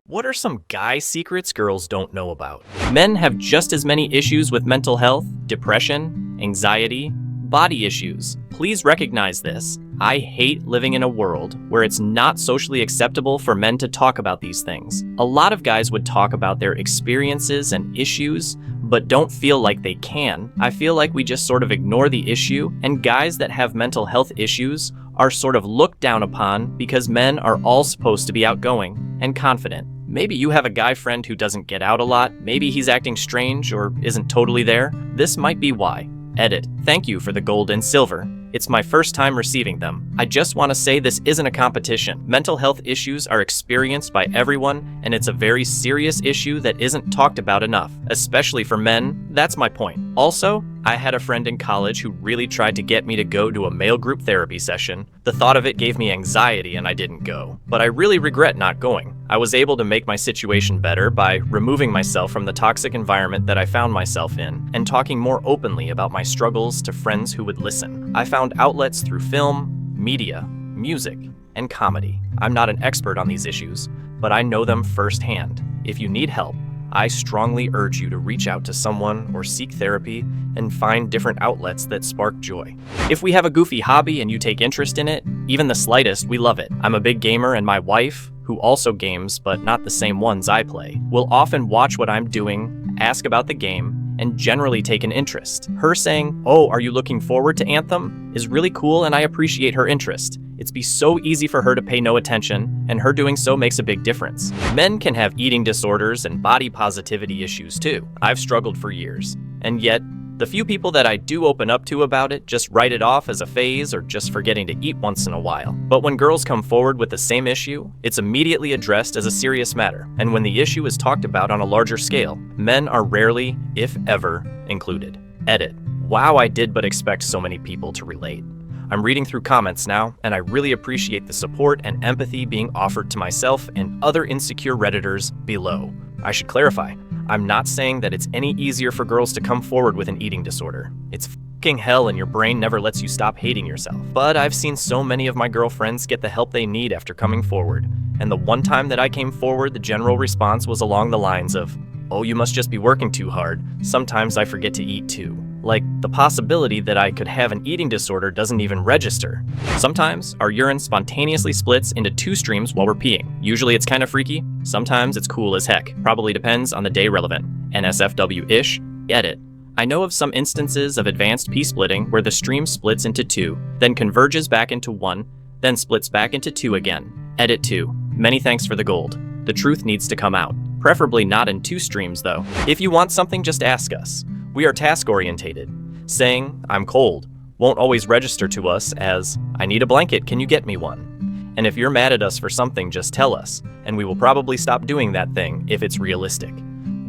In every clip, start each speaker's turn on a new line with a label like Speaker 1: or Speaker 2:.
Speaker 1: What are some guy secrets girls don't know about? Men have just as many issues with mental health, depression, anxiety, body issues. Please recognize this. I hate living in a world where it's not socially acceptable for men to talk about these things. A lot of guys would talk about their experiences and issues, but don't feel like they can. I feel like we just sort of ignore the issue, and guys that have mental health issues are sort of looked down upon because men are all supposed to be outgoing and confident. Maybe you have a guy friend who doesn't get out a lot, maybe he's acting strange or isn't totally there. This might be why. Edit. Thank you for the gold and silver. It's my first time receiving them. I just want to say this isn't a competition. Mental health issues are experienced by everyone, and it's a very serious issue that isn't talked about enough, especially for men. That's my point. Also, I had a friend in college who really tried to get me to go to a male group therapy session. The thought of it gave me anxiety and I didn't go. But I really regret not going. I was able to make my situation better by removing myself from the toxic environment that I found myself in and talking more openly about my struggles to friends who would listen. I found outlets through film, media, music, and comedy. I'm not an expert on these issues, but I know them firsthand. If you need help, I strongly urge you to reach out to someone or seek therapy and find different outlets that spark joy. If we have a goofy hobby and you take interest in it, even the slightest, we love it. I'm a big gamer, and my wife, who also games but not the same ones I play, will often watch what I'm doing, ask about the game, and generally take an interest. Her saying, "Oh, are you looking forward to Anthem?" is really cool, and I appreciate her interest. It's be so easy for her to pay no attention, and her doing so makes a big difference. Men can have eating disorders and body positivity issues too. I've struggled for years, and yet the few people that I do open up to about it just write it off as a phase or just forgetting to eat once in a while. But when girls come forward with the same issue, it's immediately addressed as a serious matter. And when the issue is talked about on a larger scale, men are rarely, if ever, included. Edit. Wow, I did but expect so many people to relate. I'm reading through comments now, and I really appreciate the support and empathy being offered to myself and other insecure Redditors below. I should clarify, I'm not saying that it's any easier for girls to come forward with an eating disorder. It's fucking hell, and your brain never lets you stop hating yourself. But I've seen so many of my girlfriends get the help they need after coming forward, and the one time that I came forward, the general response was along the lines of, "Oh, you must just be working too hard. Sometimes I forget to eat too." Like, the possibility that I could have an eating disorder doesn't even register. Sometimes our urine spontaneously splits into two streams while we're peeing. Usually it's kind of freaky, sometimes it's cool as heck. Probably depends on the day relevant. NSFW-ish. Edit. I know of some instances of advanced pee splitting where the stream splits into two, then converges back into one, then splits back into two again. Edit 2. Many thanks for the gold. The truth needs to come out. Preferably not in two streams though. If you want something, just ask us. We are task-orientated. Saying, "I'm cold," won't always register to us as, "I need a blanket, can you get me one?" And if you're mad at us for something, just tell us, and we will probably stop doing that thing if it's realistic.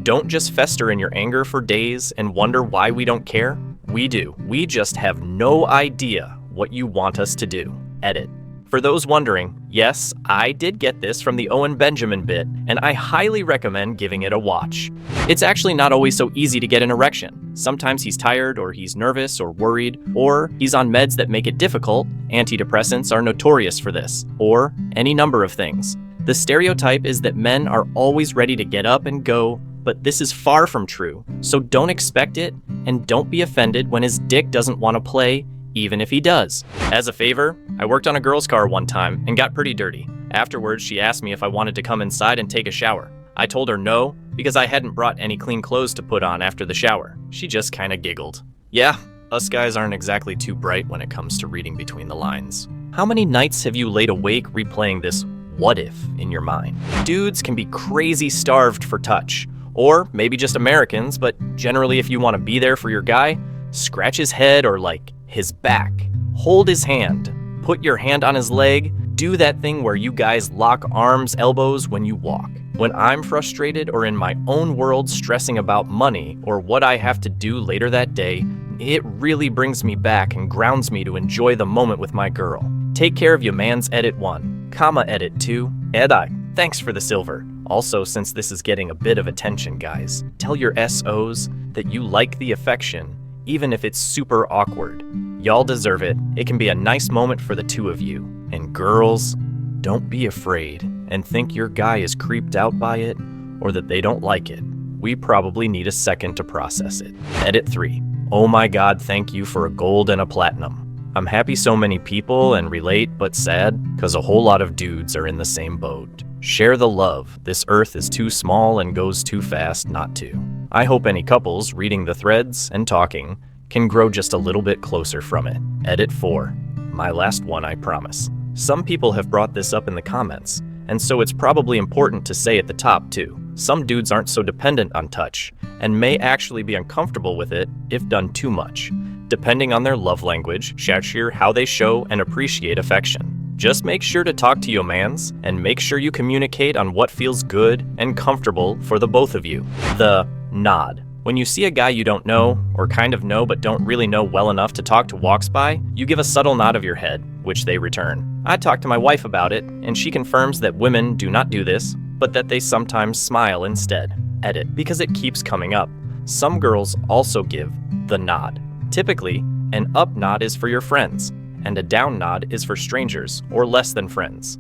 Speaker 1: Don't just fester in your anger for days and wonder why we don't care. We do. We just have no idea what you want us to do. Edit. For those wondering, yes, I did get this from the Owen Benjamin bit, and I highly recommend giving it a watch. It's actually not always so easy to get an erection. Sometimes he's tired, or he's nervous or worried, or he's on meds that make it difficult. Antidepressants are notorious for this, or any number of things. The stereotype is that men are always ready to get up and go, but this is far from true. So don't expect it, and don't be offended when his dick doesn't want to play, even if he does. As a favor, I worked on a girl's car one time and got pretty dirty. Afterwards, she asked me if I wanted to come inside and take a shower. I told her no, because I hadn't brought any clean clothes to put on after the shower. She just kinda giggled. Yeah, us guys aren't exactly too bright when it comes to reading between the lines. How many nights have you laid awake replaying this what if in your mind? Dudes can be crazy starved for touch. Or maybe just Americans, but generally if you want to be there for your guy, scratch his head or like his back. Hold his hand. Put your hand on his leg. Do that thing where you guys lock arms, elbows when you walk. When I'm frustrated or in my own world stressing about money or what I have to do later that day, it really brings me back and grounds me to enjoy the moment with my girl. Take care of your man's. Edit 1, comma edit 2, Edai. Thanks for the silver. Also, since this is getting a bit of attention, guys, tell your SOs that you like the affection, even if it's super awkward. Y'all deserve it. It can be a nice moment for the two of you. And girls, don't be afraid. and think your guy is creeped out by it or that they don't like it, we probably need a second to process it. Edit 3. Oh my god, thank you for a gold and a platinum. I'm happy so many people and relate, but sad, cause a whole lot of dudes are in the same boat. Share the love. This earth is too small and goes too fast not to. I hope any couples reading the threads and talking can grow just a little bit closer from it. Edit 4. My last one, I promise. Some people have brought this up in the comments, and so it's probably important to say at the top too. Some dudes aren't so dependent on touch, and may actually be uncomfortable with it if done too much, depending on their love language, share how they show and appreciate affection. Just make sure to talk to your mans, and make sure you communicate on what feels good and comfortable for the both of you. The nod. When you see a guy you don't know, or kind of know but don't really know well enough to talk to walks by, you give a subtle nod of your head, which they return. I talked to my wife about it, and she confirms that women do not do this, but that they sometimes smile instead. Edit, because it keeps coming up. Some girls also give the nod. Typically, an up nod is for your friends, and a down nod is for strangers or less than friends.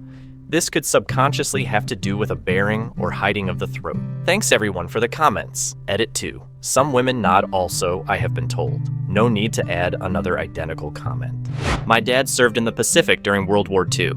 Speaker 1: This could subconsciously have to do with a baring or hiding of the throat. Thanks everyone for the comments. Edit 2. Some women nod also, I have been told. No need to add another identical comment. My dad served in the Pacific during World War II.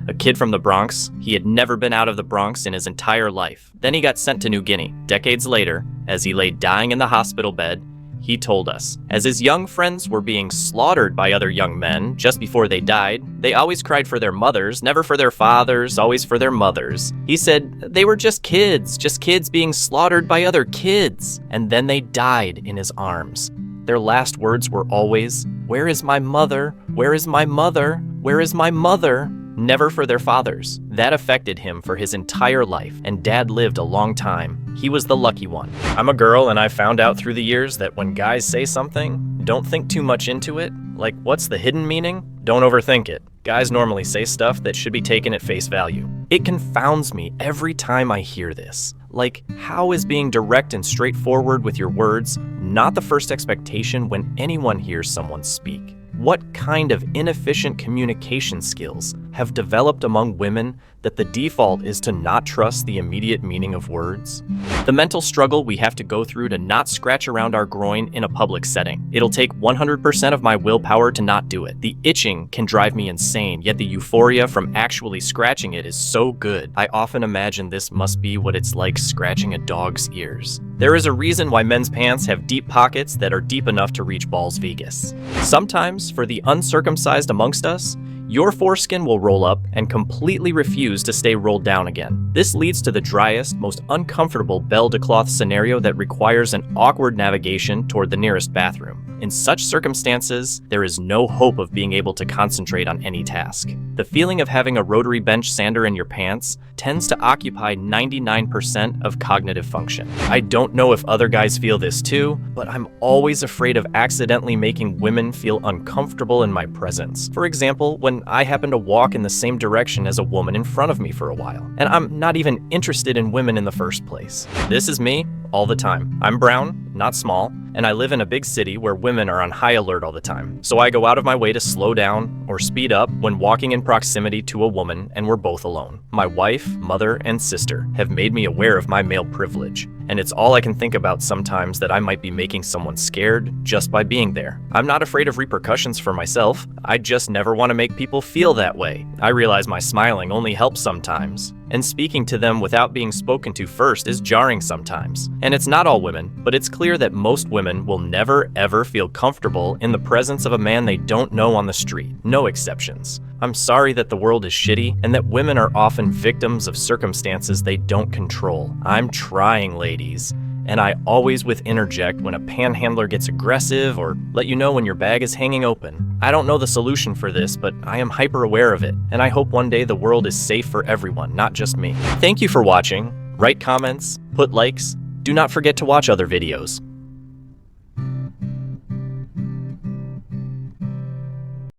Speaker 1: A kid from the Bronx, he had never been out of the Bronx in his entire life. Then he got sent to New Guinea. Decades later, as he lay dying in the hospital bed, he told us, as his young friends were being slaughtered by other young men just before they died, they always cried for their mothers, never for their fathers, always for their mothers. He said they were just kids being slaughtered by other kids. And then they died in his arms. Their last words were always, "Where is my mother? Where is my mother? Where is my mother?" Never for their fathers. That affected him for his entire life, and Dad lived a long time. He was the lucky one. I'm a girl, and I found out through the years that when guys say something, don't think too much into it. Like, what's the hidden meaning? Don't overthink it. Guys normally say stuff that should be taken at face value. It confounds me every time I hear this. Like, how is being direct and straightforward with your words not the first expectation when anyone hears someone speak? What kind of inefficient communication skills have developed among women that the default is to not trust the immediate meaning of words? The mental struggle we have to go through to not scratch around our groin in a public setting. It'll take 100% of my willpower to not do it. The itching can drive me insane, yet the euphoria from actually scratching it is so good. I often imagine this must be what it's like scratching a dog's ears. There is a reason why men's pants have deep pockets that are deep enough to reach balls Vegas. Sometimes, for the uncircumcised amongst us, your foreskin will roll up and completely refuse to stay rolled down again. This leads to the driest, most uncomfortable belle de cloth scenario that requires an awkward navigation toward the nearest bathroom. In such circumstances, there is no hope of being able to concentrate on any task. The feeling of having a rotary bench sander in your pants tends to occupy 99% of cognitive function. I don't know if other guys feel this too, but I'm always afraid of accidentally making women feel uncomfortable in my presence. For example, when I happen to walk in the same direction as a woman in front of me for a while, and I'm not even interested in women in the first place. This is me all the time. I'm brown, not small, and I live in a big city where women are on high alert all the time. So I go out of my way to slow down or speed up when walking in proximity to a woman and we're both alone. My wife, mother, and sister have made me aware of my male privilege, and it's all I can think about sometimes that I might be making someone scared just by being there. I'm not afraid of repercussions for myself. I just never want to make people feel that way. I realize my smiling only helps sometimes, and speaking to them without being spoken to first is jarring sometimes. And it's not all women, but it's clear that most women will never ever feel comfortable in the presence of a man they don't know on the street. No exceptions. I'm sorry that the world is shitty and that women are often victims of circumstances they don't control. I'm trying, ladies. And I always with interject when a panhandler gets aggressive or let you know when your bag is hanging open. I don't know the solution for this, but I am hyper aware of it, and I hope one day the world is safe for everyone, not just me. Thank you for watching. Write comments, put likes. Do not forget to watch other videos.